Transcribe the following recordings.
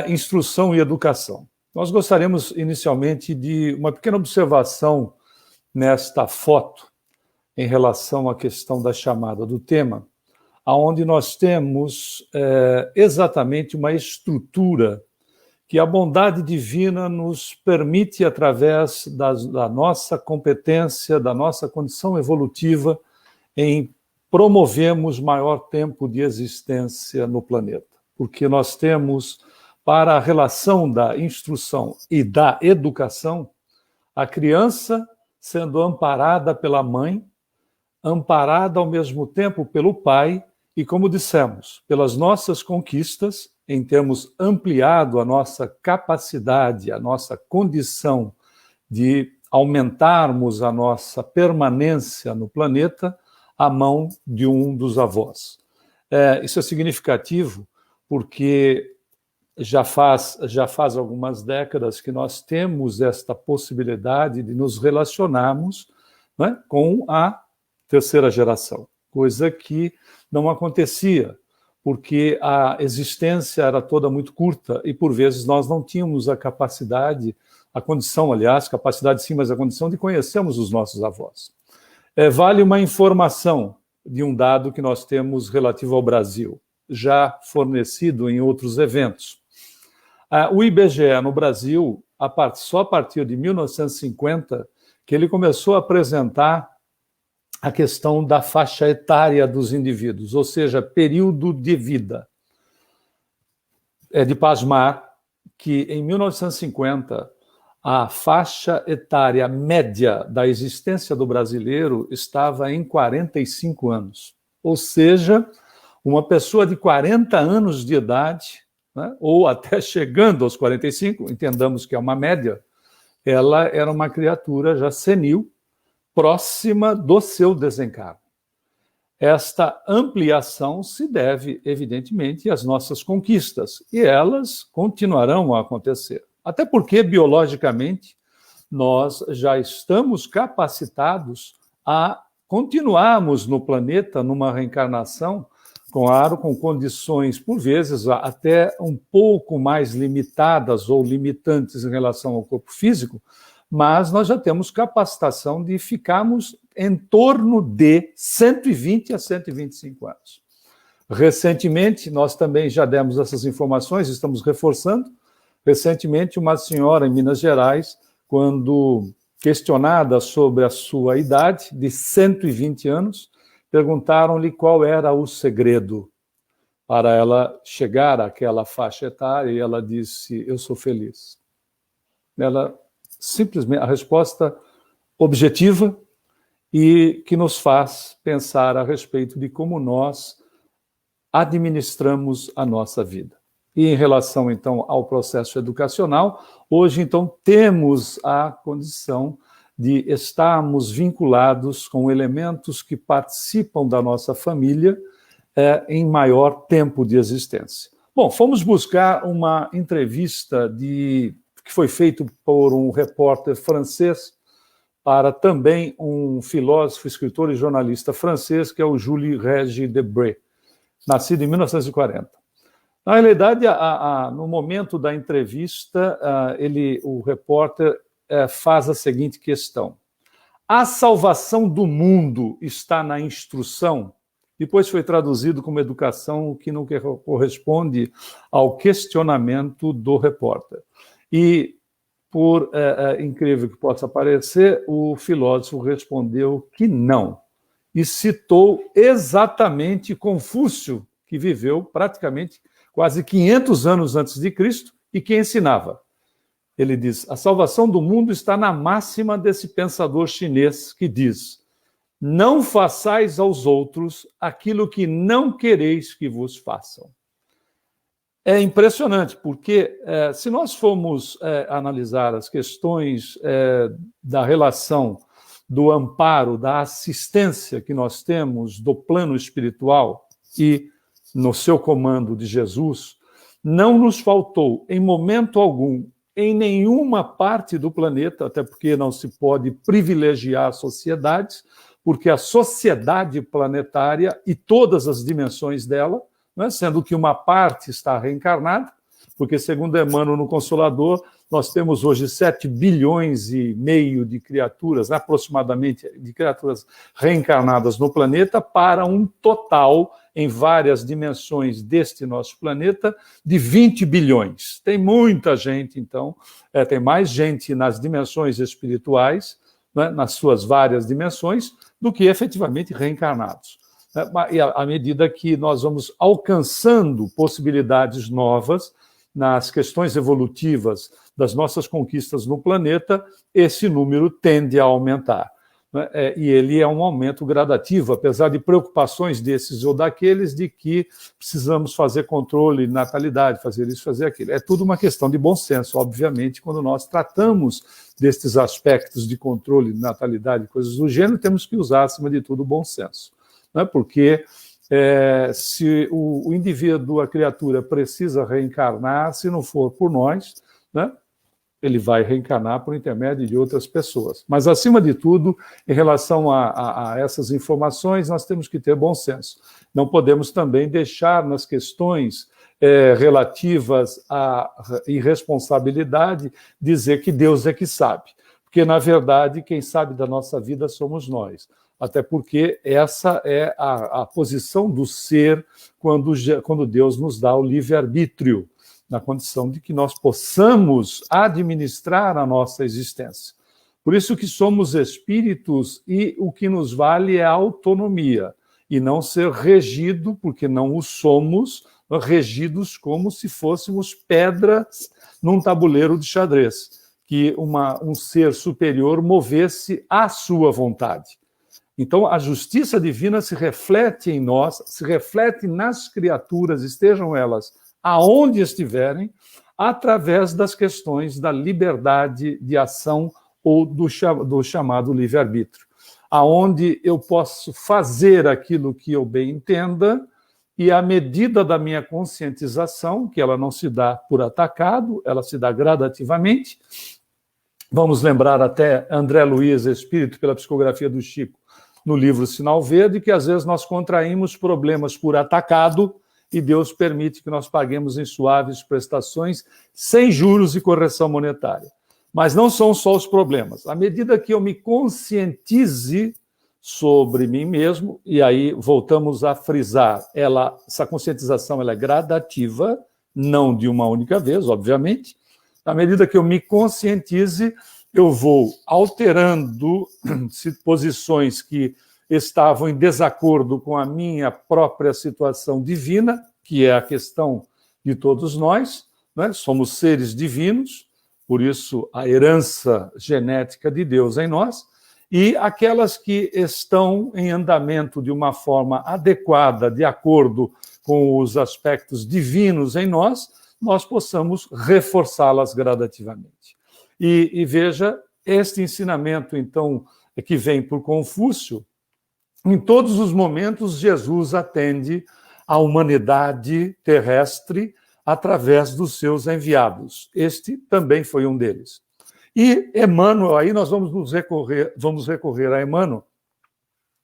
instrução e educação. Nós gostaríamos inicialmente de uma pequena observação nesta foto em relação à questão da chamada do tema, onde nós temos exatamente uma estrutura que a bondade divina nos permite, através da nossa competência, da nossa condição evolutiva, em promovermos maior tempo de existência no planeta. Porque nós temos, para a relação da instrução e da educação, a criança sendo amparada pela mãe, amparada ao mesmo tempo pelo pai, e, como dissemos, pelas nossas conquistas, em termos ampliado a nossa capacidade, a nossa condição de aumentarmos a nossa permanência no planeta, à mão de um dos avós. Isso é significativo porque já faz algumas décadas que nós temos esta possibilidade de nos relacionarmos, né, com a terceira geração, coisa que não acontecia, porque a existência era toda muito curta e, por vezes, nós não tínhamos a capacidade, a condição, aliás, capacidade sim, mas a condição de conhecermos os nossos avós. Vale uma informação de um dado que nós temos relativo ao Brasil, já fornecido em outros eventos. O IBGE no Brasil, só a partir de 1950, que ele começou a apresentar a questão da faixa etária dos indivíduos, ou seja, período de vida. É de pasmar que, em 1950, a faixa etária média da existência do brasileiro estava em 45 anos. Ou seja, uma pessoa de 40 anos de idade, né, ou até chegando aos 45, entendamos que é uma média, ela era uma criatura já senil, próxima do seu desencargo. Esta ampliação se deve, evidentemente, às nossas conquistas, e elas continuarão a acontecer. Até porque, biologicamente, nós já estamos capacitados a continuarmos no planeta, numa reencarnação, claro, com condições, por vezes, até um pouco mais limitadas ou limitantes em relação ao corpo físico, mas nós já temos capacitação de ficarmos em torno de 120 a 125 anos. Recentemente, nós também já demos essas informações, estamos reforçando. Recentemente, uma senhora em Minas Gerais, quando questionada sobre a sua idade, de 120 anos, perguntaram-lhe qual era o segredo para ela chegar àquela faixa etária, e ela disse: eu sou feliz. Ela simplesmente, a resposta objetiva e que nos faz pensar a respeito de como nós administramos a nossa vida. E em relação, então, ao processo educacional, hoje, então, temos a condição de estarmos vinculados com elementos que participam da nossa família em maior tempo de existência. Bom, fomos buscar uma entrevista que foi feita por um repórter francês para também um filósofo, escritor e jornalista francês, que é o Jules Régis Debray, nascido em 1940. Na realidade, no momento da entrevista, o repórter faz a seguinte questão: a salvação do mundo está na instrução? Depois foi traduzido como educação, o que não corresponde ao questionamento do repórter. E, por incrível que possa parecer, o filósofo respondeu que não. E citou exatamente Confúcio, que viveu praticamente quase 500 anos antes de Cristo e que ensinava. Ele diz: a salvação do mundo está na máxima desse pensador chinês que diz: não façais aos outros aquilo que não quereis que vos façam. É impressionante, porque se nós formos analisar as questões da relação do amparo, da assistência que nós temos do plano espiritual e no seu comando de Jesus, não nos faltou, em momento algum, em nenhuma parte do planeta, até porque não se pode privilegiar sociedades, porque a sociedade planetária e todas as dimensões dela, né, sendo que uma parte está reencarnada, porque, segundo Emmanuel no Consolador, nós temos hoje 7 bilhões e meio de criaturas, aproximadamente, de criaturas reencarnadas no planeta, para um total, em várias dimensões deste nosso planeta, de 20 bilhões. Tem muita gente, então, tem mais gente nas dimensões espirituais, né, nas suas várias dimensões, do que efetivamente reencarnados. E à medida que nós vamos alcançando possibilidades novas nas questões evolutivas das nossas conquistas no planeta, esse número tende a aumentar. E ele é um aumento gradativo, apesar de preocupações desses ou daqueles de que precisamos fazer controle de natalidade, fazer isso, fazer aquilo. É tudo uma questão de bom senso, obviamente, quando nós tratamos destes aspectos de controle de natalidade, coisas do gênero, temos que usar, acima de tudo, o bom senso. Porque se o indivíduo, a criatura, precisa reencarnar, se não for por nós, né, ele vai reencarnar por intermédio de outras pessoas. Mas, acima de tudo, em relação a essas informações, nós temos que ter bom senso. Não podemos também deixar nas questões relativas à irresponsabilidade dizer que Deus é que sabe. Porque, na verdade, quem sabe da nossa vida somos nós. Até porque essa é a posição do ser quando Deus nos dá o livre-arbítrio, na condição de que nós possamos administrar a nossa existência. Por isso que somos espíritos e o que nos vale é a autonomia, e não ser regido, porque não o somos, regidos como se fôssemos pedras num tabuleiro de xadrez, que um ser superior movesse à sua vontade. Então, a justiça divina se reflete em nós, se reflete nas criaturas, estejam elas aonde estiverem, através das questões da liberdade de ação ou do chamado livre-arbítrio, aonde eu posso fazer aquilo que eu bem entenda e, à medida da minha conscientização, que ela não se dá por atacado, ela se dá gradativamente. Vamos lembrar até André Luiz, Espírito pela Psicografia do Chico, no livro Sinal Verde, que às vezes nós contraímos problemas por atacado e Deus permite que nós paguemos em suaves prestações, sem juros e correção monetária. Mas não são só os problemas. À medida que eu me conscientize sobre mim mesmo, e aí voltamos a frisar, essa conscientização ela é gradativa, não de uma única vez, obviamente. À medida que eu me conscientize, eu vou alterando posições que estavam em desacordo com a minha própria situação divina, que é a questão de todos nós, né? Somos seres divinos, por isso a herança genética de Deus em nós, e aquelas que estão em andamento de uma forma adequada, de acordo com os aspectos divinos em nós, nós possamos reforçá-las gradativamente. E veja, este ensinamento, então, que vem por Confúcio, em todos os momentos, Jesus atende a humanidade terrestre através dos seus enviados. Este também foi um deles. E Emmanuel, aí nós vamos recorrer a Emmanuel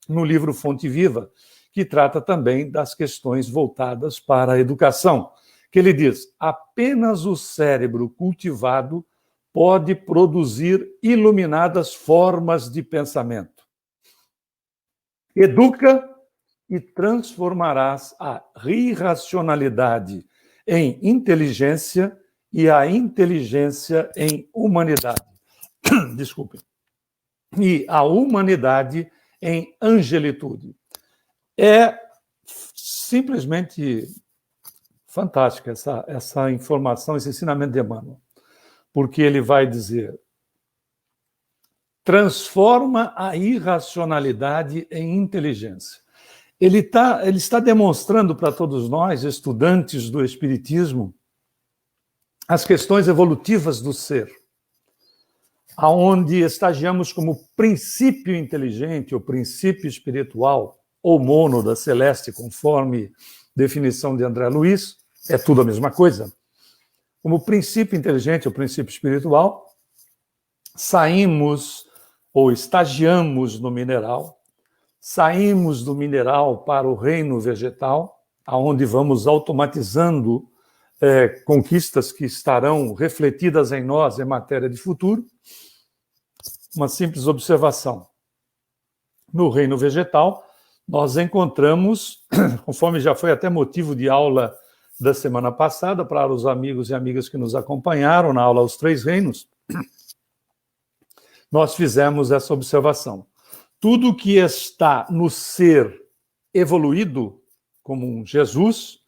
no livro Fonte Viva, que trata também das questões voltadas para a educação, que ele diz: apenas o cérebro cultivado pode produzir iluminadas formas de pensamento. Educa e transformarás a irracionalidade em inteligência e a inteligência em humanidade. Desculpe. E a humanidade em angelitude. É simplesmente fantástica essa informação, esse ensinamento de Emmanuel. Porque ele vai dizer: transforma a irracionalidade em inteligência. Ele está demonstrando para todos nós, estudantes do Espiritismo, as questões evolutivas do ser, aonde estagiamos como princípio inteligente, ou princípio espiritual, ou mono da celeste, conforme definição de André Luiz, é tudo a mesma coisa. Como princípio inteligente, ou princípio espiritual, saímos ou estagiamos no mineral, saímos do mineral para o reino vegetal, aonde vamos automatizando conquistas que estarão refletidas em nós em matéria de futuro. Uma simples observação. No reino vegetal, nós encontramos, conforme já foi até motivo de aula da semana passada, para os amigos e amigas que nos acompanharam na aula Os Três Reinos, nós fizemos essa observação. Tudo que está no ser evoluído, como um Jesus,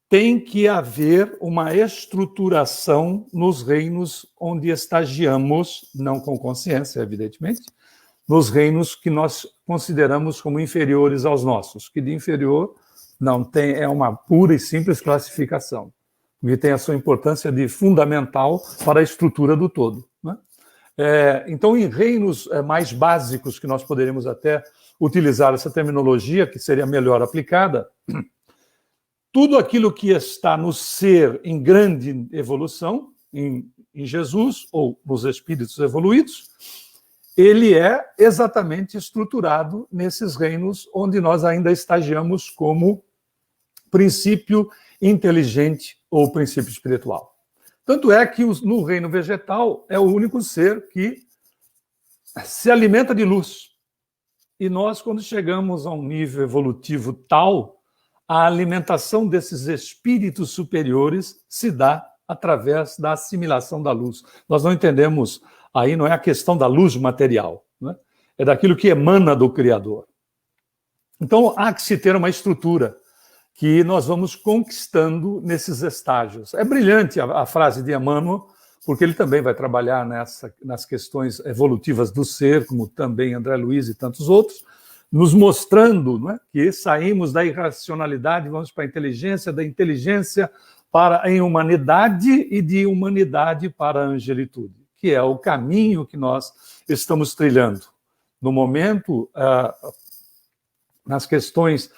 tem que haver uma estruturação nos reinos onde estagiamos, não com consciência, evidentemente, nos reinos que nós consideramos como inferiores aos nossos, que de inferior não tem, é uma pura e simples classificação, que tem a sua importância de fundamental para a estrutura do todo, né? Então, em reinos mais básicos, que nós poderíamos até utilizar essa terminologia, que seria melhor aplicada, tudo aquilo que está no ser em grande evolução, em Jesus ou nos espíritos evoluídos, ele é exatamente estruturado nesses reinos onde nós ainda estagiamos como princípio inteligente ou princípio espiritual. Tanto é que no reino vegetal é o único ser que se alimenta de luz. E nós, quando chegamos a um nível evolutivo tal, a alimentação desses espíritos superiores se dá através da assimilação da luz. Nós não entendemos, aí não é a questão da luz material, né? É daquilo que emana do Criador. Então, há que se ter uma estrutura que nós vamos conquistando nesses estágios. É brilhante a frase de Emmanuel, porque ele também vai trabalhar nas questões evolutivas do ser, como também André Luiz e tantos outros, nos mostrando, não é, que saímos da irracionalidade, vamos para a inteligência, da inteligência para a humanidade e de humanidade para a angelitude, que é o caminho que nós estamos trilhando. No momento, nas questões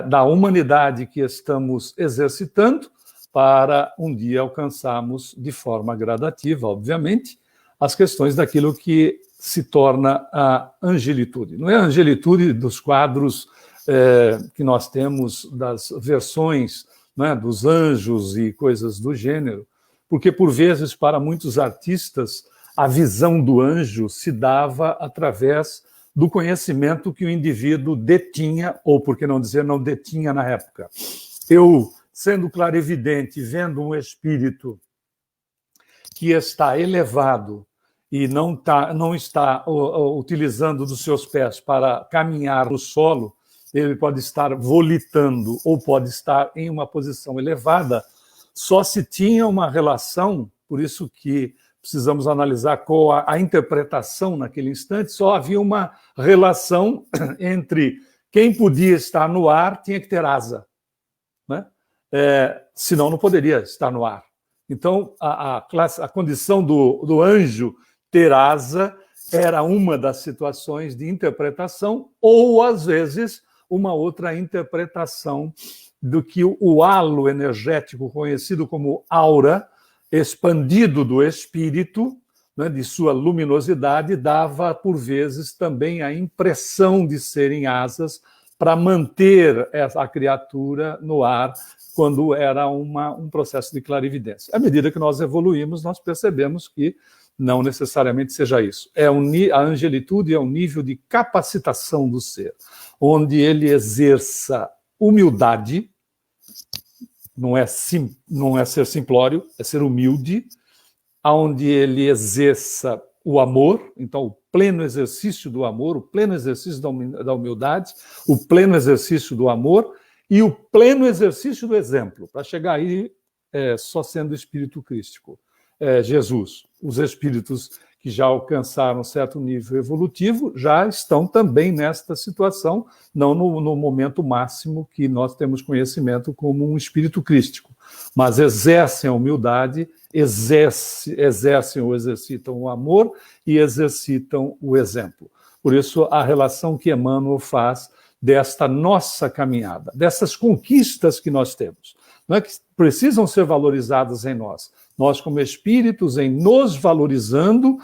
da humanidade que estamos exercitando, para um dia alcançarmos de forma gradativa, obviamente, as questões daquilo que se torna a angelitude. Não é a angelitude dos quadros que nós temos, das versões, né, dos anjos e coisas do gênero, porque, por vezes, para muitos artistas, a visão do anjo se dava através do conhecimento que o indivíduo detinha, ou, por que não dizer, não detinha na época. Eu, sendo clarividente, vendo um espírito que está elevado e não está utilizando dos seus pés para caminhar no solo, ele pode estar volitando ou pode estar em uma posição elevada, só se tinha uma relação, por isso que precisamos analisar qual a interpretação naquele instante, só havia uma relação entre quem podia estar no ar tinha que ter asa, né? Senão não poderia estar no ar. Então, a condição do anjo ter asa era uma das situações de interpretação, ou, às vezes, uma outra interpretação do que o halo energético conhecido como aura, expandido do espírito, né, de sua luminosidade, dava, por vezes, também a impressão de serem asas para manter a criatura no ar, quando era um processo de clarividência. À medida que nós evoluímos, nós percebemos que não necessariamente seja isso. A angelitude é um nível de capacitação do ser, onde ele exerça humildade, não é ser simplório, é ser humilde, onde ele exerça o amor, então o pleno exercício do amor, o pleno exercício da humildade, o pleno exercício do amor e o pleno exercício do exemplo, para chegar aí só sendo espírito crístico. Jesus, os espíritos que já alcançaram um certo nível evolutivo já estão também nesta situação, não no momento máximo que nós temos conhecimento como um espírito crístico, mas exercem a humildade, exercem ou exercitam o amor e exercitam o exemplo. Por isso, a relação que Emmanuel faz desta nossa caminhada, dessas conquistas que nós temos, não é que precisam ser valorizadas em nós. Nós, como espíritos, em nos valorizando,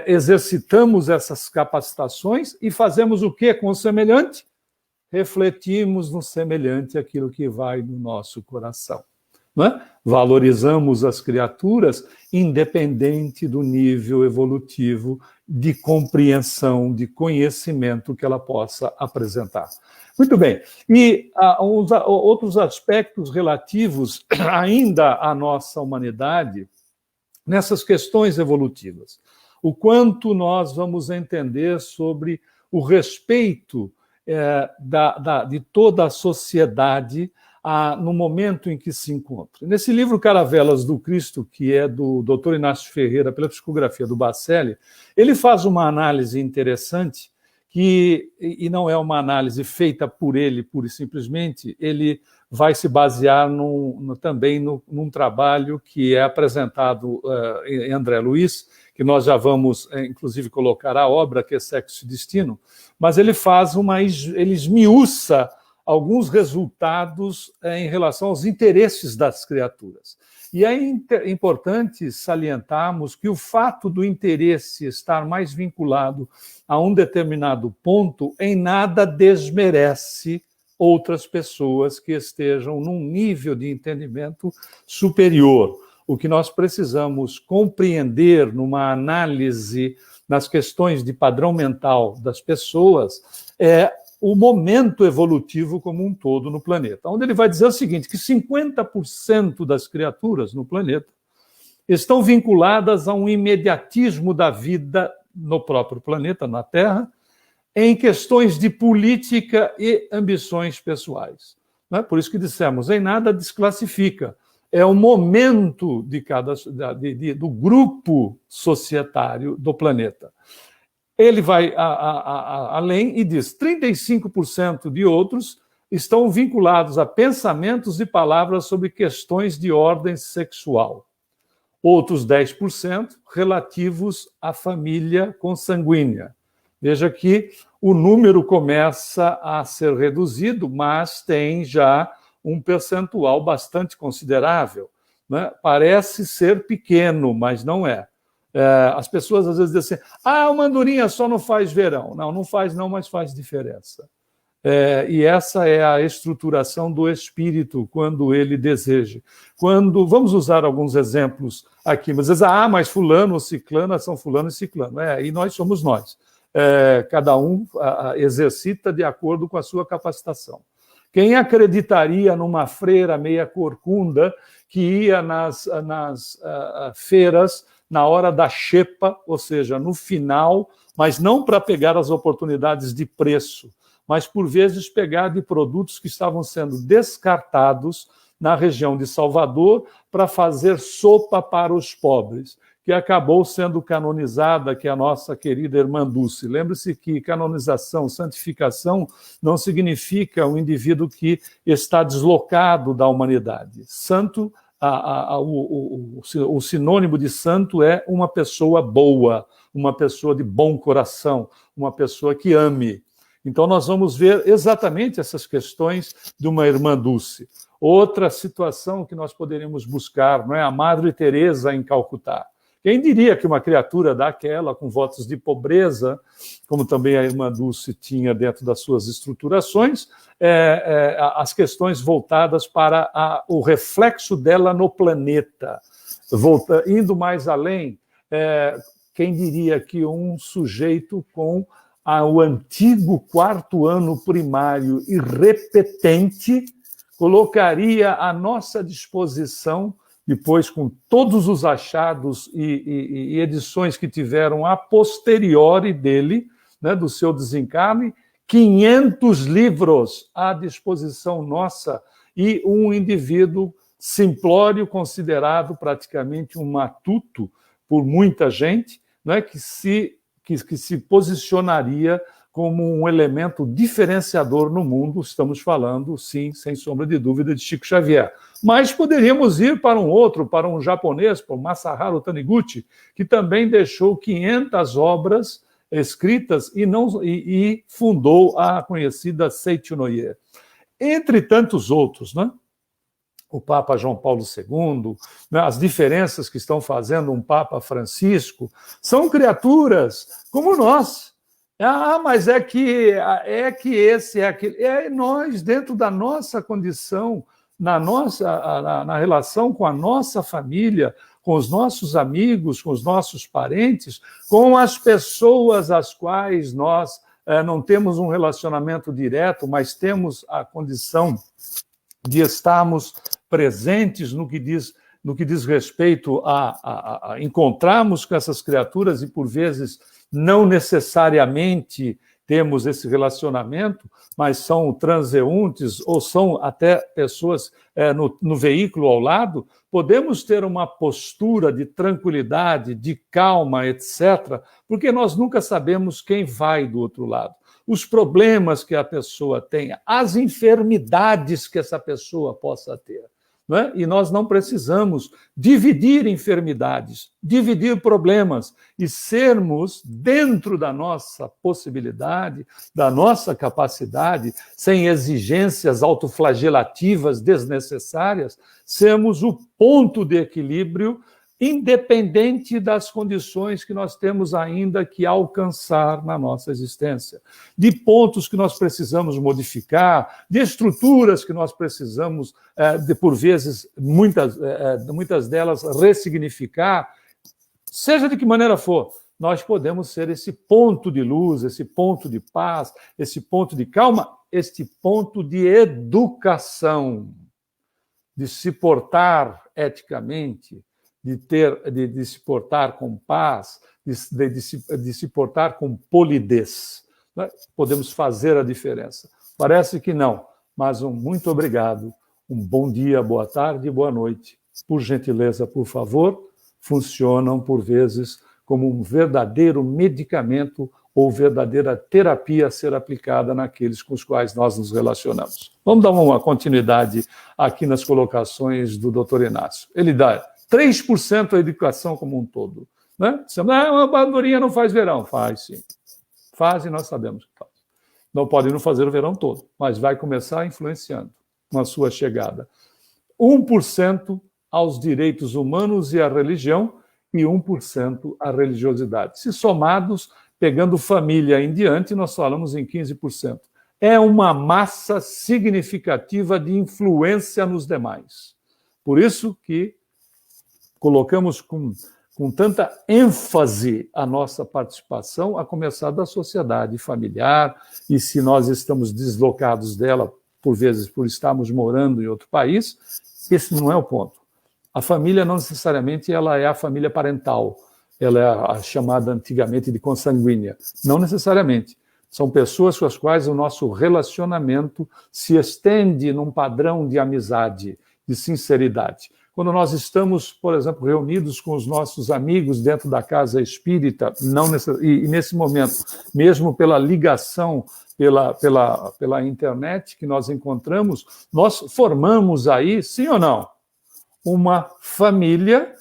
exercitamos essas capacitações e fazemos o que com o semelhante? Refletimos no semelhante aquilo que vai no nosso coração. não é? Valorizamos as criaturas independente do nível evolutivo de compreensão, de conhecimento que ela possa apresentar. Muito bem. E outros aspectos relativos ainda à nossa humanidade, nessas questões evolutivas. O quanto nós vamos entender sobre o respeito de toda a sociedade no momento em que se encontra. Nesse livro Caravelas do Cristo, que é do Dr. Inácio Ferreira, pela psicografia do Bacelli, ele faz uma análise interessante, e não é uma análise feita por ele, pura e simplesmente, ele vai se basear também num trabalho que é apresentado em André Luiz, que nós já vamos, inclusive, colocar a obra, que é Sexo e Destino, mas ele ele esmiuça alguns resultados em relação aos interesses das criaturas. E é importante salientarmos que o fato do interesse estar mais vinculado a um determinado ponto em nada desmerece outras pessoas que estejam num nível de entendimento superior. O que nós precisamos compreender numa análise nas questões de padrão mental das pessoas é o momento evolutivo como um todo no planeta, onde ele vai dizer o seguinte, que 50% das criaturas no planeta estão vinculadas a um imediatismo da vida no próprio planeta, na Terra, em questões de política e ambições pessoais. Não é? Por isso que dissemos, em nada desclassifica. É o momento do grupo societário do planeta. Ele vai além e diz 35% de outros estão vinculados a pensamentos e palavras sobre questões de ordem sexual. Outros 10% relativos à família consanguínea. Veja que o número começa a ser reduzido, mas tem já um percentual bastante considerável. Né? Parece ser pequeno, mas não é. As pessoas às vezes dizem assim, uma andorinha só não faz verão. Não, não faz não, mas faz diferença. E essa é a estruturação do espírito quando ele deseja. Vamos usar alguns exemplos aqui, mas às vezes, mas fulano ou ciclana são fulano e ciclano. E nós somos nós. Cada um exercita de acordo com a sua capacitação. Quem acreditaria numa freira meia corcunda que ia nas feiras na hora da xepa, ou seja, no final, mas não para pegar as oportunidades de preço, mas por vezes pegar de produtos que estavam sendo descartados na região de Salvador para fazer sopa para os pobres, que acabou sendo canonizada, que é a nossa querida Irmã Dulce. Lembre-se que canonização, santificação, não significa um indivíduo que está deslocado da humanidade. Santo, o sinônimo de santo é uma pessoa boa, uma pessoa de bom coração, uma pessoa que ame. Então, nós vamos ver exatamente essas questões de uma Irmã Dulce. Outra situação que nós poderíamos buscar, não é? A Madre Teresa em Calcutá. Quem diria que uma criatura daquela, com votos de pobreza, como também a Irmã Dulce tinha dentro das suas estruturações, as questões voltadas para o reflexo dela no planeta. Indo mais além, quem diria que um sujeito com o antigo 4º ano primário e repetente colocaria à nossa disposição, depois com todos os achados e edições que tiveram a posteriori dele, né, do seu desencarne, 500 livros à disposição nossa e um indivíduo simplório, considerado praticamente um matuto por muita gente, né, que se posicionaria como um elemento diferenciador no mundo. Estamos falando, sim, sem sombra de dúvida, de Chico Xavier. Mas poderíamos ir para um japonês, para o Masaharu Taniguchi, que também deixou 500 obras escritas e fundou a conhecida Seichunoye. Entre tantos outros, né? O Papa João Paulo II, né? As diferenças que estão fazendo um Papa Francisco, são criaturas como nós. Mas é que esse é aquele. Nós, dentro da nossa condição na relação com a nossa família, com os nossos amigos, com os nossos parentes, com as pessoas às quais nós não temos um relacionamento direto, mas temos a condição de estarmos presentes no que diz respeito a encontrarmos com essas criaturas e, por vezes, não necessariamente temos esse relacionamento, mas são transeuntes ou são até pessoas no veículo ao lado, podemos ter uma postura de tranquilidade, de calma, etc., porque nós nunca sabemos quem vai do outro lado. Os problemas que a pessoa tenha, as enfermidades que essa pessoa possa ter. Né? E nós não precisamos dividir enfermidades, dividir problemas e sermos, dentro da nossa possibilidade, da nossa capacidade, sem exigências autoflagelativas desnecessárias, sermos o ponto de equilíbrio independente das condições que nós temos ainda que alcançar na nossa existência, de pontos que nós precisamos modificar, de estruturas que nós precisamos, por vezes, muitas delas, ressignificar, seja de que maneira for, nós podemos ser esse ponto de luz, esse ponto de paz, esse ponto de calma, este ponto de educação, de se portar eticamente, de se portar com paz, de se portar com polidez. Podemos fazer a diferença. Parece que não, mas um muito obrigado, um bom dia, boa tarde e boa noite. Por gentileza, por favor, funcionam, por vezes, como um verdadeiro medicamento ou verdadeira terapia a ser aplicada naqueles com os quais nós nos relacionamos. Vamos dar uma continuidade aqui nas colocações do Dr. Inácio. Ele dá 3% a educação como um todo. Né? Uma andorinha não faz verão. Faz, sim. Faz e nós sabemos que faz. Não pode não fazer o verão todo, mas vai começar influenciando na sua chegada. 1% aos direitos humanos e à religião e 1% à religiosidade. Se somados, pegando família em diante, nós falamos em 15%. É uma massa significativa de influência nos demais. Por isso que colocamos com tanta ênfase a nossa participação, a começar da sociedade familiar, e se nós estamos deslocados dela, por vezes por estarmos morando em outro país, esse não é o ponto. A família não necessariamente ela é a família parental, ela é a chamada antigamente de consanguínea. Não necessariamente. São pessoas com as quais o nosso relacionamento se estende num padrão de amizade, de sinceridade. Quando nós estamos, por exemplo, reunidos com os nossos amigos dentro da casa espírita, e nesse momento, mesmo pela ligação, pela internet que nós encontramos, nós formamos aí, sim ou não, uma família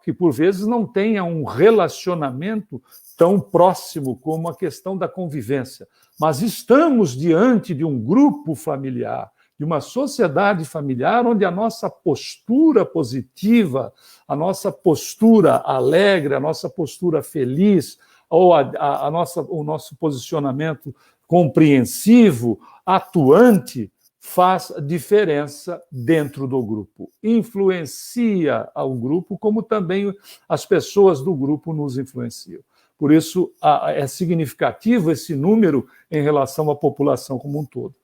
que por vezes não tenha um relacionamento tão próximo como a questão da convivência. Mas estamos diante de um grupo familiar, de uma sociedade familiar onde a nossa postura positiva, a nossa postura alegre, a nossa postura feliz, ou o nosso posicionamento compreensivo, atuante, faz diferença dentro do grupo. Influencia ao grupo, como também as pessoas do grupo nos influenciam. Por isso, é significativo esse número em relação à população como um todo.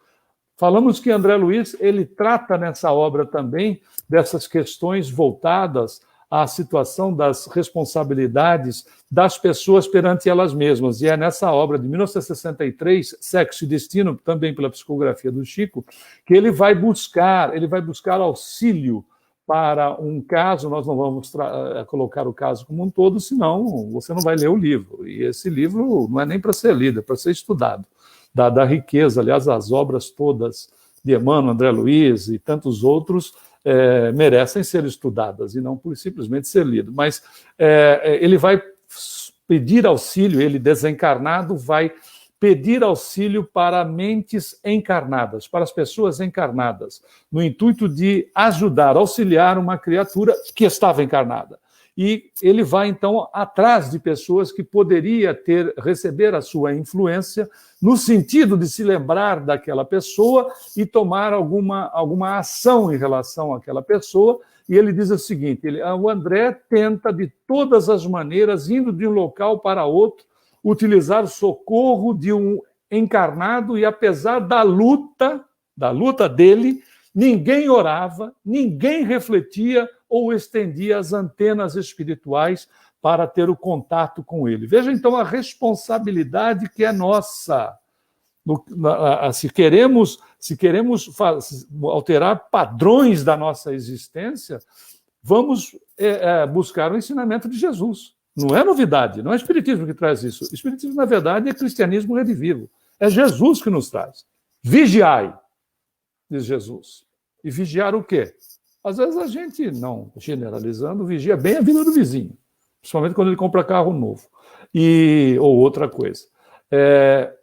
Falamos que André Luiz ele trata nessa obra também dessas questões voltadas à situação das responsabilidades das pessoas perante elas mesmas. E é nessa obra de 1963, Sexo e Destino, também pela psicografia do Chico, que ele vai buscar auxílio para um caso. Nós não vamos colocar o caso como um todo, senão você não vai ler o livro. E esse livro não é nem para ser lido, é para ser estudado. Da riqueza, aliás, as obras todas de Emmanuel, André Luiz e tantos outros merecem ser estudadas e não simplesmente ser lido. Mas ele vai pedir auxílio, ele desencarnado vai pedir auxílio para mentes encarnadas, para as pessoas encarnadas, no intuito de ajudar, auxiliar uma criatura que estava encarnada. e ele vai, então, atrás de pessoas que poderia receber a sua influência, no sentido de se lembrar daquela pessoa e tomar alguma ação em relação àquela pessoa. E ele diz o seguinte: o André tenta, de todas as maneiras, indo de um local para outro, utilizar o socorro de um encarnado, e apesar da luta dele, ninguém orava, ninguém refletia ou estendia as antenas espirituais para ter o contato com ele. Veja, então, a responsabilidade que é nossa. Se queremos alterar padrões da nossa existência, vamos buscar o ensinamento de Jesus. Não é novidade, não é o Espiritismo que traz isso. O Espiritismo, na verdade, é cristianismo redivivo. É Jesus que nos traz. Vigiai, diz Jesus. E vigiar o quê? Às vezes a gente, não generalizando, vigia bem a vida do vizinho, principalmente quando ele compra carro novo, ou outra coisa.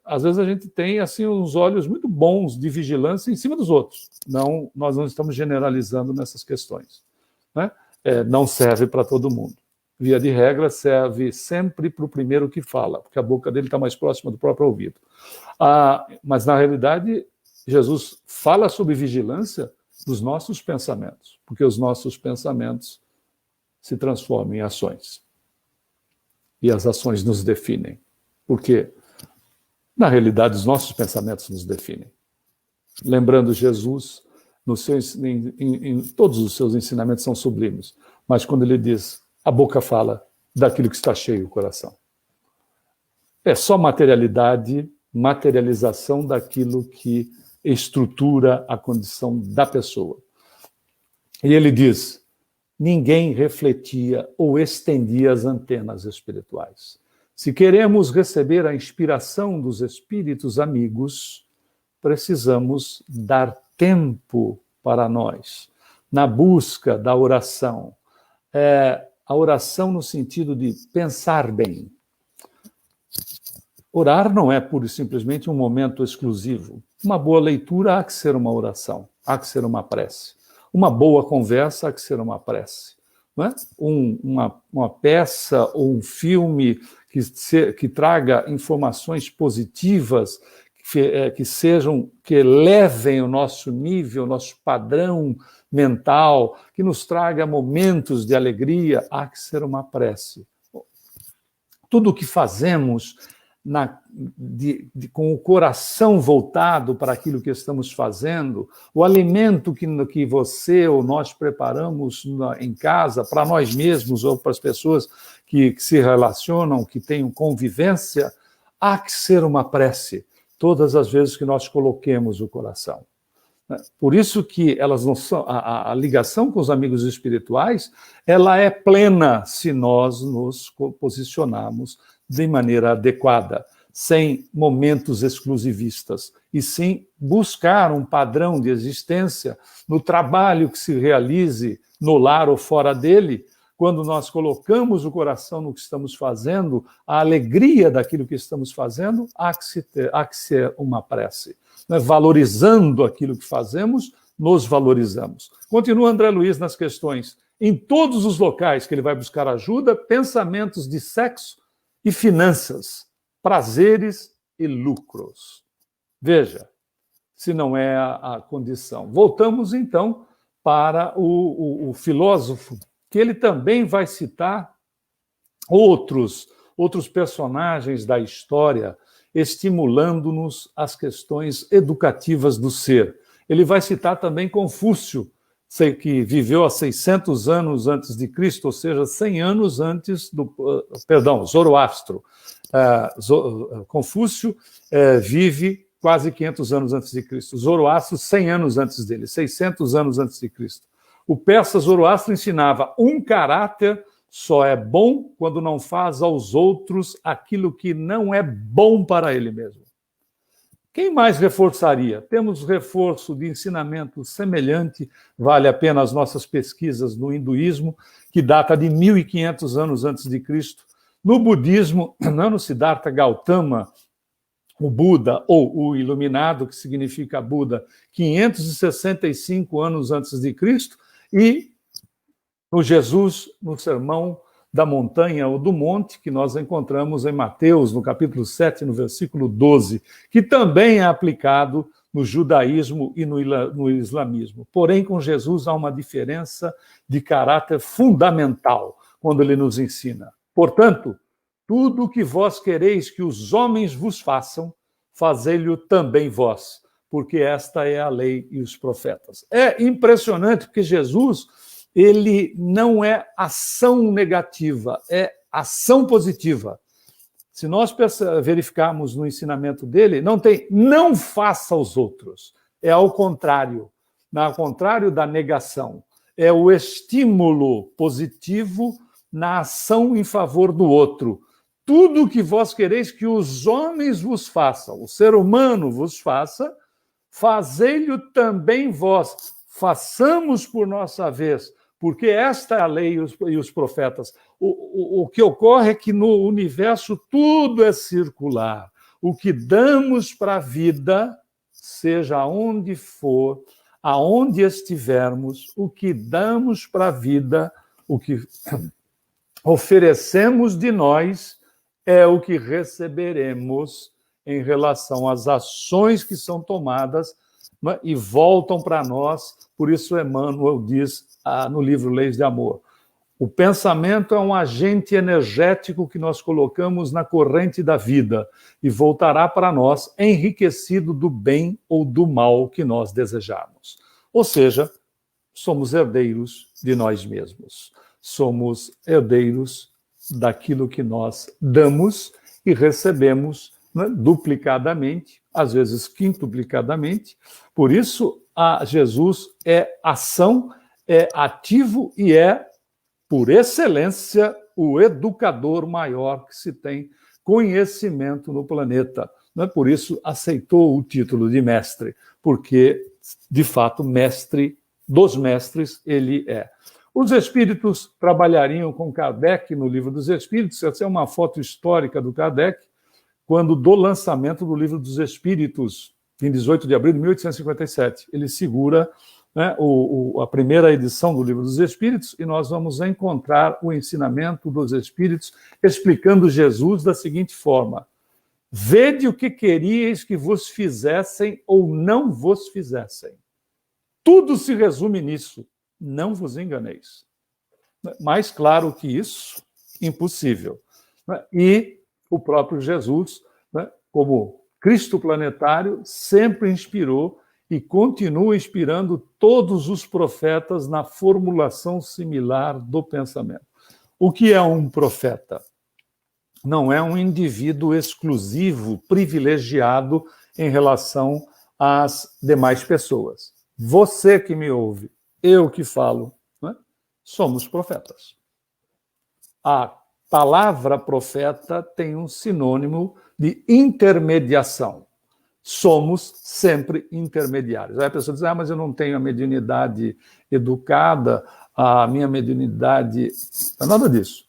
Às vezes a gente tem assim uns olhos muito bons de vigilância em cima dos outros. Não, nós não estamos generalizando nessas questões, né? Não serve para todo mundo. Via de regra, serve sempre para o primeiro que fala, porque a boca dele está mais próxima do próprio ouvido. Mas, na realidade, Jesus fala sobre vigilância dos nossos pensamentos, porque os nossos pensamentos se transformam em ações. E as ações nos definem. Por quê? Na realidade, os nossos pensamentos nos definem. Lembrando, Jesus, em todos os seus ensinamentos são sublimes, mas quando ele diz, a boca fala daquilo que está cheio o coração. É só materialização daquilo que estrutura a condição da pessoa. E ele diz, ninguém refletia ou estendia as antenas espirituais. Se queremos receber a inspiração dos espíritos amigos, precisamos dar tempo para nós, na busca da oração. A oração no sentido de pensar bem. Orar não é pura e simplesmente um momento exclusivo. Uma boa leitura há que ser uma oração, há que ser uma prece. Uma boa conversa há que ser uma prece. Não é? Uma peça ou um filme que traga informações positivas, que elevem o nosso nível, o nosso padrão mental, que nos traga momentos de alegria, há que ser uma prece. Tudo o que fazemos com o coração voltado para aquilo que estamos fazendo, o alimento que você ou nós preparamos em casa, para nós mesmos ou para as pessoas que se relacionam, que tenham convivência, há que ser uma prece todas as vezes que nós coloquemos o coração. Por isso que elas não são, a ligação com os amigos espirituais, ela é plena se nós nos posicionarmos de maneira adequada, sem momentos exclusivistas, e sim buscar um padrão de existência no trabalho que se realize no lar ou fora dele. Quando nós colocamos o coração no que estamos fazendo, a alegria daquilo que estamos fazendo, há que ser uma prece. Valorizando aquilo que fazemos, nos valorizamos. Continua André Luiz nas questões. Em todos os locais que ele vai buscar ajuda, pensamentos de sexo e finanças, prazeres e lucros. Veja, se não é a condição. Voltamos, então, para o filósofo, que ele também vai citar outros personagens da história, estimulando-nos as questões educativas do ser. Ele vai citar também Confúcio, que viveu há 600 anos antes de Cristo, ou seja, 100 anos antes Zoroastro. Confúcio vive quase 500 anos antes de Cristo. Zoroastro, 100 anos antes dele, 600 anos antes de Cristo. O persa Zoroastro ensinava: um caráter só é bom quando não faz aos outros aquilo que não é bom para ele mesmo. Quem mais reforçaria? Temos reforço de ensinamento semelhante, vale a pena as nossas pesquisas no hinduísmo, que data de 1500 anos antes de Cristo. No budismo, no Siddhartha Gautama, o Buda, ou o Iluminado, que significa Buda, 565 anos antes de Cristo, e no Jesus, no Sermão da Montanha ou do Monte, que nós encontramos em Mateus, no capítulo 7, no versículo 12, que também é aplicado no judaísmo e no islamismo. Porém, com Jesus há uma diferença de caráter fundamental quando ele nos ensina. Portanto, tudo o que vós quereis que os homens vos façam, fazei-lhe também vós, porque esta é a lei e os profetas. É impressionante porque Jesus, ele não é ação negativa, é ação positiva. Se nós verificarmos no ensinamento dele, não faça aos outros. É ao contrário da negação. É o estímulo positivo na ação em favor do outro. Tudo o que vós quereis que os homens vos façam, o ser humano vos faça, fazei-lhe também vós. Façamos por nossa vez, porque esta é a lei e os profetas. O que ocorre é que no universo tudo é circular. O que damos para a vida, seja onde for, aonde estivermos, o que damos para a vida, o que oferecemos de nós, é o que receberemos em relação às ações que são tomadas, né, e voltam para nós. Por isso Emmanuel diz no livro Leis de Amor: o pensamento é um agente energético que nós colocamos na corrente da vida e voltará para nós enriquecido do bem ou do mal que nós desejarmos. Ou seja, somos herdeiros de nós mesmos. Somos herdeiros daquilo que nós damos e recebemos, né, duplicadamente, às vezes quintuplicadamente. Por isso, Jesus é ação, é ativo e é, por excelência, o educador maior que se tem conhecimento no planeta. Né? Por isso, aceitou o título de mestre, porque, de fato, mestre dos mestres ele é. Os espíritos trabalhariam com Kardec no Livro dos Espíritos. Essa é uma foto histórica do Kardec, quando do lançamento do Livro dos Espíritos, em 18 de abril de 1857. Ele segura, né, a primeira edição do Livro dos Espíritos, e nós vamos encontrar o ensinamento dos Espíritos explicando Jesus da seguinte forma: vede o que queríeis que vos fizessem ou não vos fizessem. Tudo se resume nisso. Não vos enganeis. Mais claro que isso, impossível. E o próprio Jesus, como Cristo planetário, sempre inspirou e continua inspirando todos os profetas na formulação similar do pensamento. O que é um profeta? Não é um indivíduo exclusivo, privilegiado em relação às demais pessoas. Você que me ouve, eu que falo, né? Somos profetas. A palavra profeta tem um sinônimo de intermediação. Somos sempre intermediários. Aí a pessoa diz, mas eu não tenho a mediunidade educada, a minha mediunidade... Não é nada disso.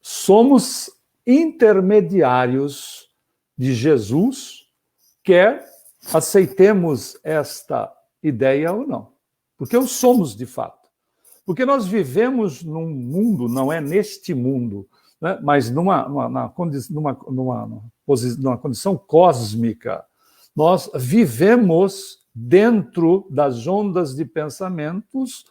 Somos intermediários de Jesus, quer aceitemos esta ideia ou não. Porque o somos de fato. Porque nós vivemos num mundo, não é neste mundo, né, mas numa condição cósmica. Nós vivemos dentro das ondas de pensamentos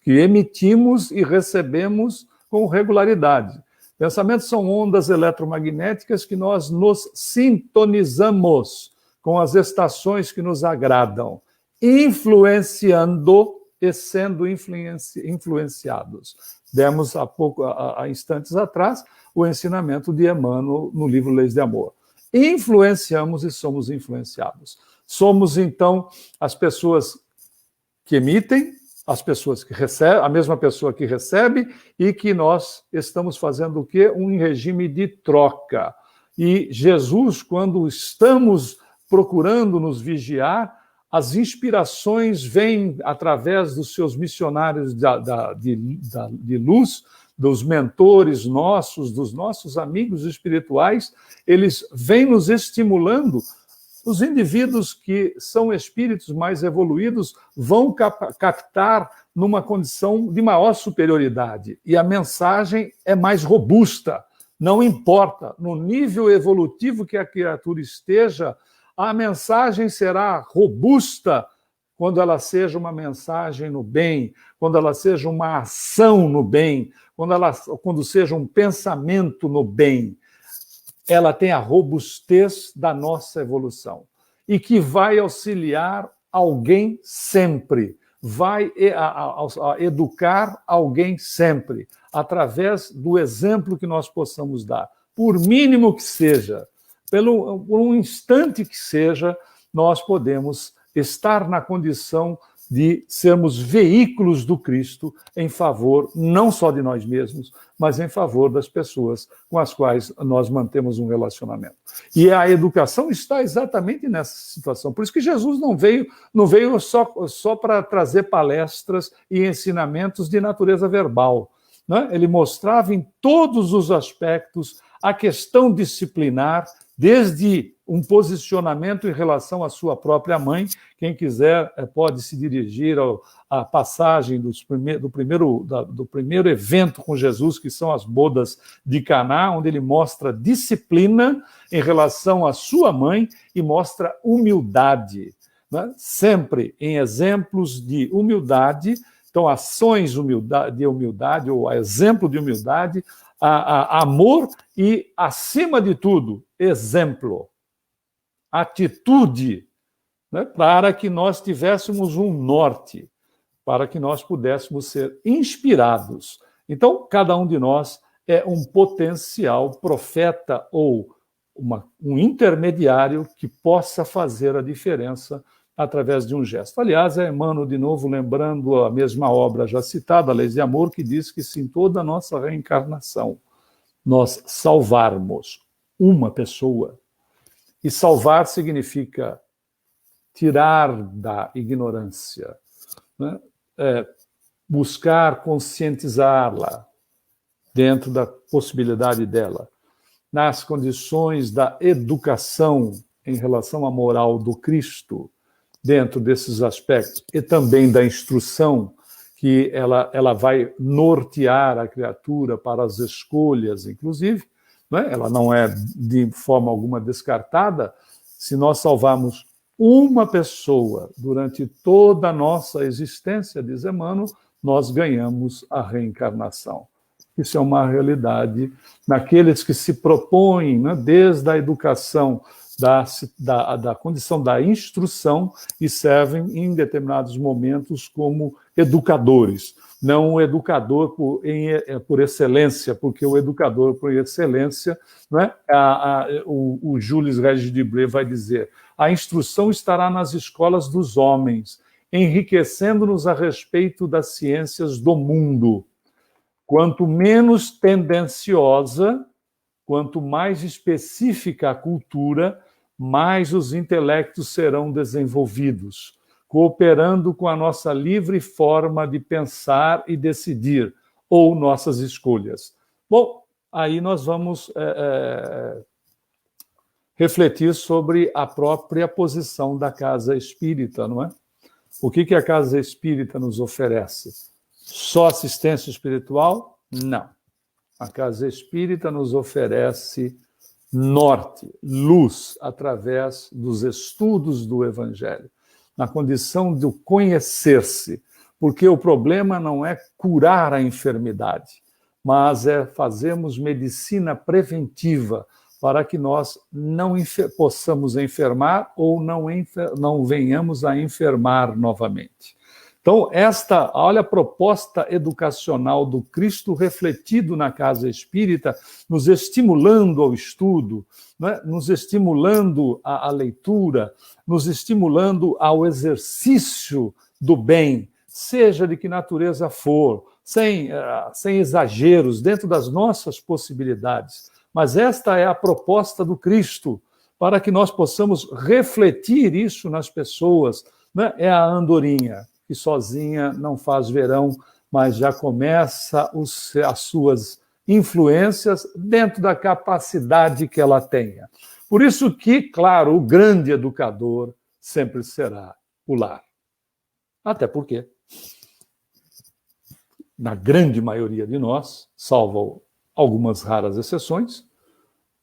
que emitimos e recebemos com regularidade. Pensamentos são ondas eletromagnéticas que nós nos sintonizamos com as estações que nos agradam, influenciando e sendo influenciados. Demos há instantes atrás o ensinamento de Emmanuel no livro Leis de Amor. Influenciamos e somos influenciados. Somos, então, as pessoas que emitem, as pessoas que recebem, a mesma pessoa que recebe, e que nós estamos fazendo o quê? Um regime de troca. E Jesus, quando estamos procurando nos vigiar, as inspirações vêm através dos seus missionários de luz, dos mentores nossos, dos nossos amigos espirituais. Eles vêm nos estimulando Os indivíduos que são espíritos mais evoluídos vão captar numa condição de maior superioridade, e a mensagem é mais robusta. Não importa, no nível evolutivo que a criatura esteja, a mensagem será robusta quando ela seja uma mensagem no bem, quando ela seja uma ação no bem, quando seja um pensamento no bem. Ela tem a robustez da nossa evolução e que vai auxiliar alguém sempre, vai educar alguém sempre, através do exemplo que nós possamos dar. Por mínimo que seja, por um instante que seja, nós podemos estar na condição de sermos veículos do Cristo em favor não só de nós mesmos, mas em favor das pessoas com as quais nós mantemos um relacionamento. E a educação está exatamente nessa situação. Por isso que Jesus não veio só para trazer palestras e ensinamentos de natureza verbal, né? Ele mostrava em todos os aspectos a questão disciplinar, desde um posicionamento em relação à sua própria mãe. Quem quiser pode se dirigir à passagem do primeiro evento com Jesus, que são as bodas de Caná, onde ele mostra disciplina em relação à sua mãe e mostra humildade, né? Sempre em exemplos de humildade. Então, ações de humildade, ou exemplo de humildade, amor e, acima de tudo, exemplo, atitude, né, para que nós tivéssemos um norte, para que nós pudéssemos ser inspirados. Então, cada um de nós é um potencial profeta ou um intermediário que possa fazer a diferença através de um gesto. Aliás, é Emmanuel, de novo, lembrando a mesma obra já citada, Leis de Amor, que diz que se em toda a nossa reencarnação nós salvarmos uma pessoa, e salvar significa tirar da ignorância, né? Buscar conscientizá-la dentro da possibilidade dela, nas condições da educação em relação à moral do Cristo, dentro desses aspectos, e também da instrução, que ela vai nortear a criatura para as escolhas, inclusive, né? Ela não é de forma alguma descartada. Se nós salvarmos uma pessoa durante toda a nossa existência, diz Emmanuel, nós ganhamos a reencarnação. Isso é uma realidade naqueles que se propõem, né, desde a educação, da condição da instrução, e servem em determinados momentos como educadores. Não o educador por excelência, porque o educador por excelência, né, o Jules Regis Debray vai dizer, a instrução estará nas escolas dos homens, enriquecendo-nos a respeito das ciências do mundo. Quanto menos tendenciosa, quanto mais específica a cultura, mais os intelectos serão desenvolvidos, cooperando com a nossa livre forma de pensar e decidir, ou nossas escolhas. Bom, aí nós vamos refletir sobre a própria posição da casa espírita, não é? O que a casa espírita nos oferece? Só assistência espiritual? Não. A casa espírita nos oferece norte, luz, através dos estudos do Evangelho, na condição de conhecer-se, porque o problema não é curar a enfermidade, mas é fazermos medicina preventiva para que nós não possamos enfermar ou não venhamos a enfermar novamente. Então, olha a proposta educacional do Cristo refletido na casa espírita, nos estimulando ao estudo, né? Nos estimulando à leitura, nos estimulando ao exercício do bem, seja de que natureza for, sem exageros, dentro das nossas possibilidades. Mas esta é a proposta do Cristo, para que nós possamos refletir isso nas pessoas, né? É a andorinha, que sozinha não faz verão, mas já começa as suas influências dentro da capacidade que ela tenha. Por isso que, claro, o grande educador sempre será o lar. Até porque, na grande maioria de nós, salvo algumas raras exceções,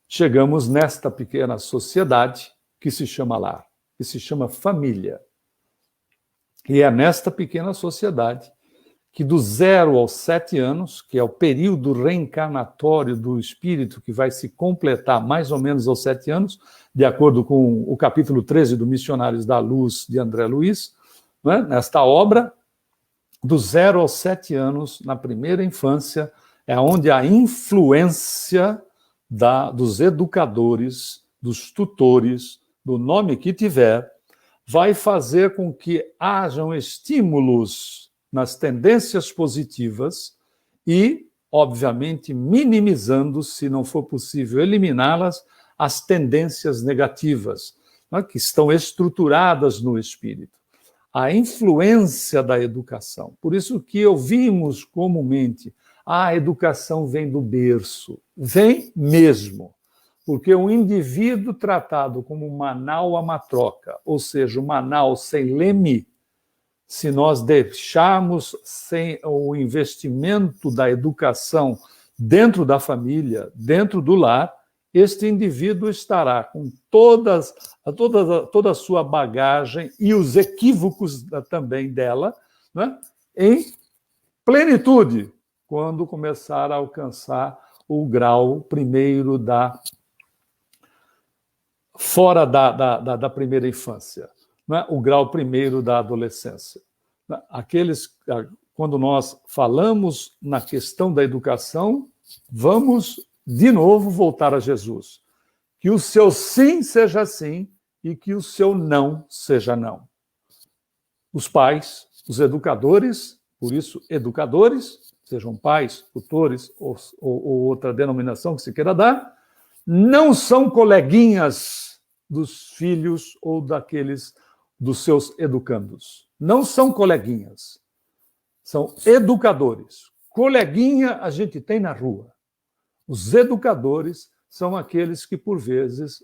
chegamos nesta pequena sociedade que se chama lar, que se chama família. E é nesta pequena sociedade que do 0 aos 7 anos, que é o período reencarnatório do espírito que vai se completar mais ou menos aos 7 anos, de acordo com o capítulo 13 do Missionários da Luz, de André Luiz, né? Nesta obra, do 0 aos 7 anos, na primeira infância, é onde a influência dos educadores, dos tutores, do nome que tiver, vai fazer com que hajam estímulos nas tendências positivas e, obviamente, minimizando, se não for possível eliminá-las, as tendências negativas, né, que estão estruturadas no espírito. A influência da educação. Por isso que ouvimos comumente, a educação vem do berço. Vem mesmo. Porque um indivíduo tratado como uma nau a matroca, ou seja, uma nau sem leme, se nós deixarmos sem o investimento da educação dentro da família, dentro do lar, este indivíduo estará com toda a sua bagagem e os equívocos também dela, né, em plenitude, quando começar a alcançar o grau primeiro fora da primeira infância, né? O grau primeiro da adolescência. Quando nós falamos na questão da educação, vamos de novo voltar a Jesus. Que o seu sim seja sim e que o seu não seja não. Os pais, os educadores, por isso educadores, sejam pais, tutores ou outra denominação que se queira dar, não são coleguinhas dos filhos ou dos seus educandos. Não são coleguinhas. São educadores. Coleguinha a gente tem na rua. Os educadores são aqueles que, por vezes,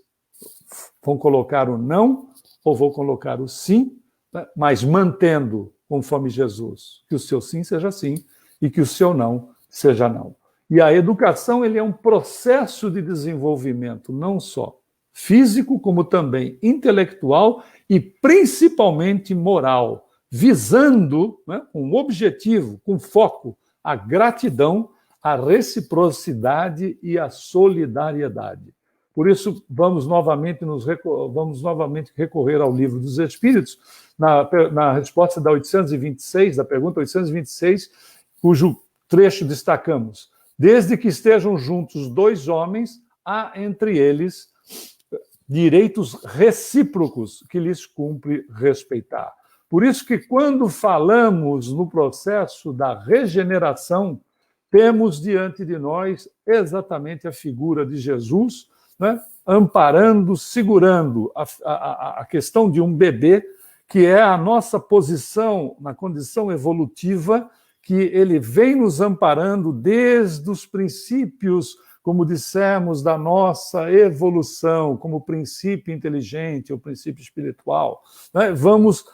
vão colocar o não ou vão colocar o sim, né, mas mantendo, conforme Jesus, que o seu sim seja sim e que o seu não seja não. E a educação ele é um processo de desenvolvimento não só físico, como também intelectual e principalmente moral, visando, né, com objetivo, com foco, a gratidão, a reciprocidade e a solidariedade. Por isso, vamos novamente recorrer ao Livro dos Espíritos, na resposta da 826, da pergunta 826, cujo trecho destacamos. Desde que estejam juntos dois homens, há entre eles direitos recíprocos que lhes cumpre respeitar. Por isso que quando falamos no processo da regeneração, temos diante de nós exatamente a figura de Jesus, né, amparando, segurando a questão de um bebê, que é a nossa posição na condição evolutiva, que ele vem nos amparando desde os princípios, como dissemos, da nossa evolução, como princípio inteligente, o princípio espiritual. Né? Vamos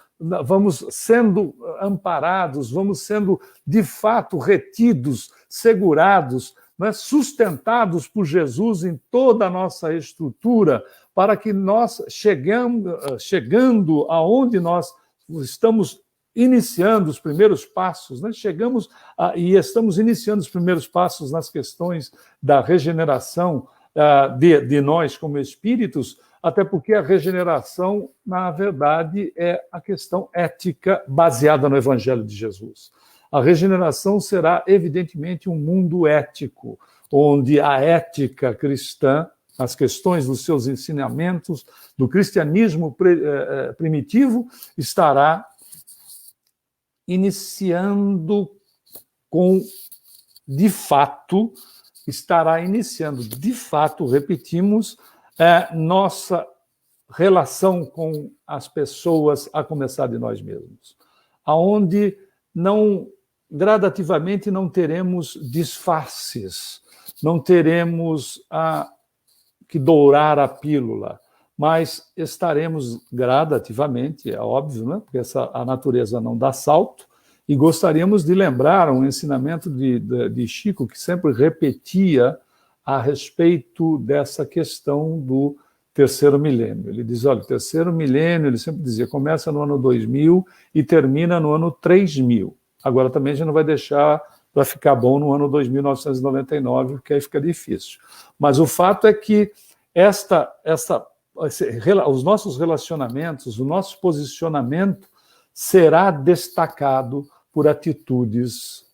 sendo amparados, vamos sendo, de fato, retidos, segurados, né? Sustentados por Jesus em toda a nossa estrutura, para que nós, chegando aonde nós estamos iniciando os primeiros passos, né? E estamos iniciando os primeiros passos nas questões da regeneração de nós como espíritos, até porque a regeneração, na verdade, é a questão ética baseada no Evangelho de Jesus. A regeneração será, evidentemente, um mundo ético, onde a ética cristã, as questões dos seus ensinamentos, do cristianismo primitivo, estará iniciando de fato, repetimos, nossa relação com as pessoas, a começar de nós mesmos, aonde gradativamente não teremos disfarces, não teremos que dourar a pílula, mas estaremos gradativamente, é óbvio, né? Porque a natureza não dá salto, e gostaríamos de lembrar um ensinamento de Chico, que sempre repetia a respeito dessa questão do terceiro milênio. Ele diz, olha, o terceiro milênio, ele sempre dizia, começa no ano 2000 e termina no ano 3000. Agora também a gente não vai deixar para ficar bom no ano 2999, porque aí fica difícil. Mas o fato é que os nossos relacionamentos, o nosso posicionamento será destacado por atitudes,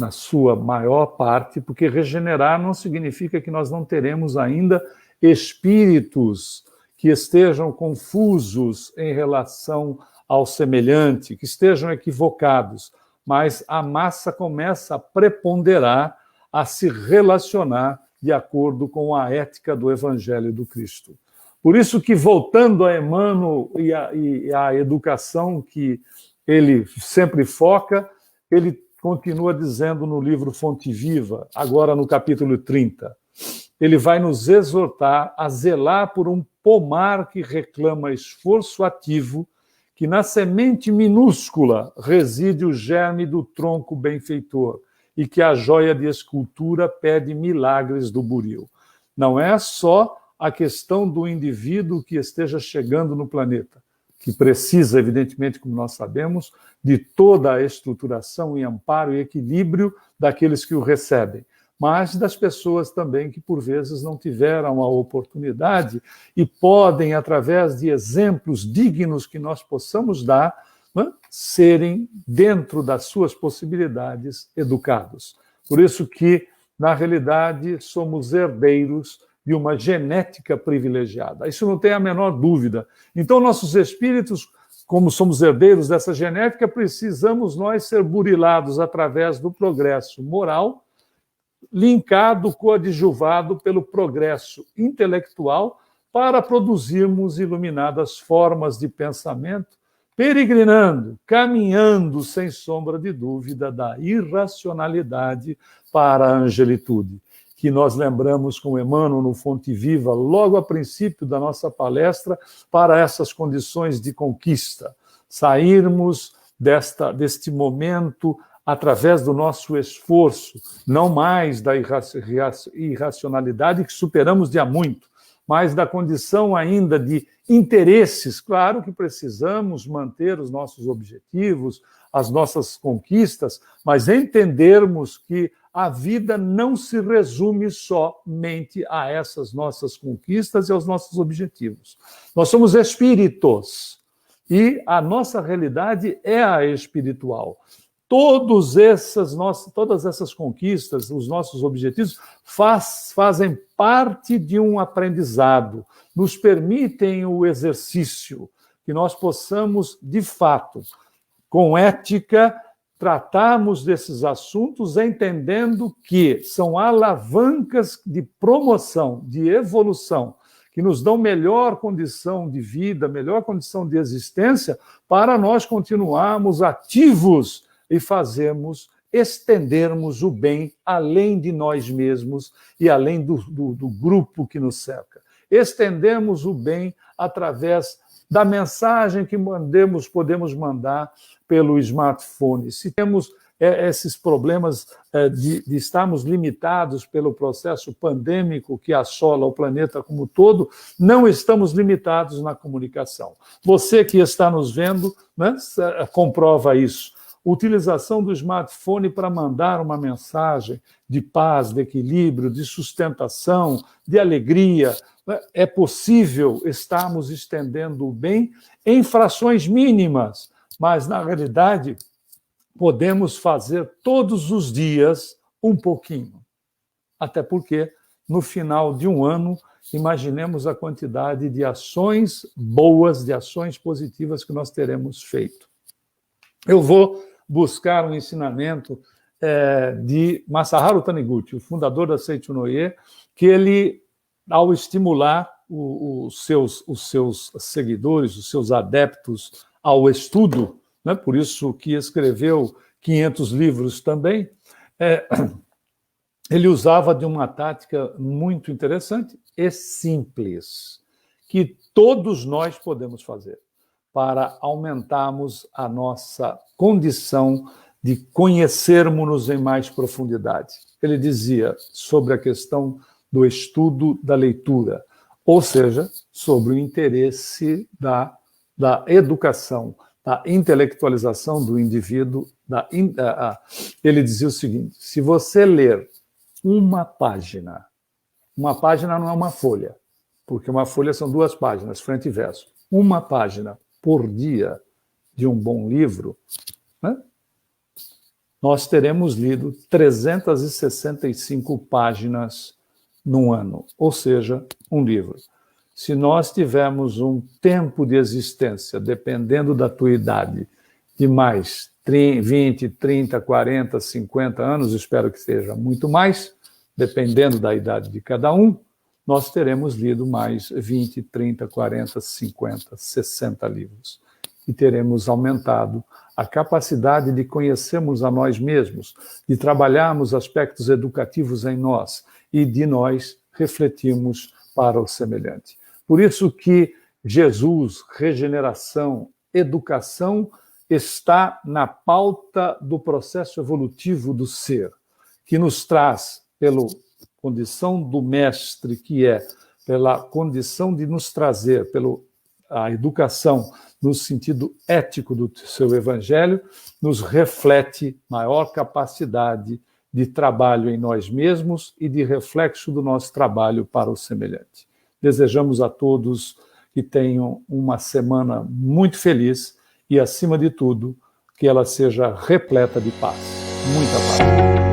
na sua maior parte, porque regenerar não significa que nós não teremos ainda espíritos que estejam confusos em relação ao semelhante, que estejam equivocados, mas a massa começa a preponderar, a se relacionar de acordo com a ética do Evangelho do Cristo. Por isso que, voltando a Emmanuel e a educação que ele sempre foca, ele continua dizendo no livro Fonte Viva, agora no capítulo 30, ele vai nos exortar a zelar por um pomar que reclama esforço ativo, que na semente minúscula reside o germe do tronco benfeitor e que a joia de escultura pede milagres do buril. Não é só a questão do indivíduo que esteja chegando no planeta, que precisa, evidentemente, como nós sabemos, de toda a estruturação e amparo e equilíbrio daqueles que o recebem, mas das pessoas também que, por vezes, não tiveram a oportunidade e podem, através de exemplos dignos que nós possamos dar, né, serem, dentro das suas possibilidades, educados. Por isso que, na realidade, somos herdeiros de uma genética privilegiada. Isso não tem a menor dúvida. Então, nossos espíritos, como somos herdeiros dessa genética, precisamos nós ser burilados através do progresso moral, linkado, coadjuvado pelo progresso intelectual, para produzirmos iluminadas formas de pensamento, peregrinando, caminhando, sem sombra de dúvida, da irracionalidade para a angelitude, que nós lembramos com Emmanuel no Fonte Viva, logo a princípio da nossa palestra, para essas condições de conquista. Sairmos deste momento através do nosso esforço, não mais da irracionalidade que superamos de há muito, mas da condição ainda de interesses. Claro que precisamos manter os nossos objetivos, as nossas conquistas, mas entendermos que a vida não se resume somente a essas nossas conquistas e aos nossos objetivos. Nós somos espíritos e a nossa realidade é a espiritual. Todas essas conquistas, os nossos objetivos, fazem parte de um aprendizado, nos permitem o exercício, que nós possamos, de fato, com ética, tratarmos desses assuntos entendendo que são alavancas de promoção, de evolução, que nos dão melhor condição de vida, melhor condição de existência, para nós continuarmos ativos e estendermos o bem além de nós mesmos e além do grupo que nos cerca. Estendemos o bem através da mensagem que podemos mandar pelo smartphone. Se temos esses problemas de estarmos limitados pelo processo pandêmico que assola o planeta como um todo, não estamos limitados na comunicação. Você que está nos vendo, né, comprova isso. Utilização do smartphone para mandar uma mensagem de paz, de equilíbrio, de sustentação, de alegria. É possível estarmos estendendo o bem em frações mínimas, mas, na realidade, podemos fazer todos os dias um pouquinho. Até porque, no final de um ano, imaginemos a quantidade de ações boas, de ações positivas que nós teremos feito. Eu vou buscar um ensinamento de Masaharu Taniguchi, o fundador da Seicho Noye, que ele, ao estimular os seus seguidores, os seus adeptos ao estudo, né, por isso que escreveu 500 livros também, ele usava de uma tática muito interessante e simples, que todos nós podemos fazer para aumentarmos a nossa condição de conhecermos-nos em mais profundidade. Ele dizia sobre a questão do estudo da leitura, ou seja, sobre o interesse da educação, da intelectualização do indivíduo. Ele dizia o seguinte: se você ler uma página não é uma folha, porque uma folha são 2 páginas, frente e verso. Uma página por dia de um bom livro, né? Nós teremos lido 365 páginas num ano, ou seja, um livro. Se nós tivermos um tempo de existência, dependendo da tua idade, de mais 20, 30, 40, 50 anos, espero que seja muito mais, dependendo da idade de cada um, nós teremos lido mais 20, 30, 40, 50, 60 livros. E teremos aumentado a capacidade de conhecermos a nós mesmos, de trabalharmos aspectos educativos em nós e de nós refletirmos para o semelhante. Por isso que Jesus, regeneração, educação, está na pauta do processo evolutivo do ser, que nos traz, pela condição do mestre que é, pela condição de nos trazer, pela educação no sentido ético do seu evangelho, nos reflete maior capacidade de trabalho em nós mesmos e de reflexo do nosso trabalho para o semelhante. Desejamos a todos que tenham uma semana muito feliz e, acima de tudo, que ela seja repleta de paz. Muita paz.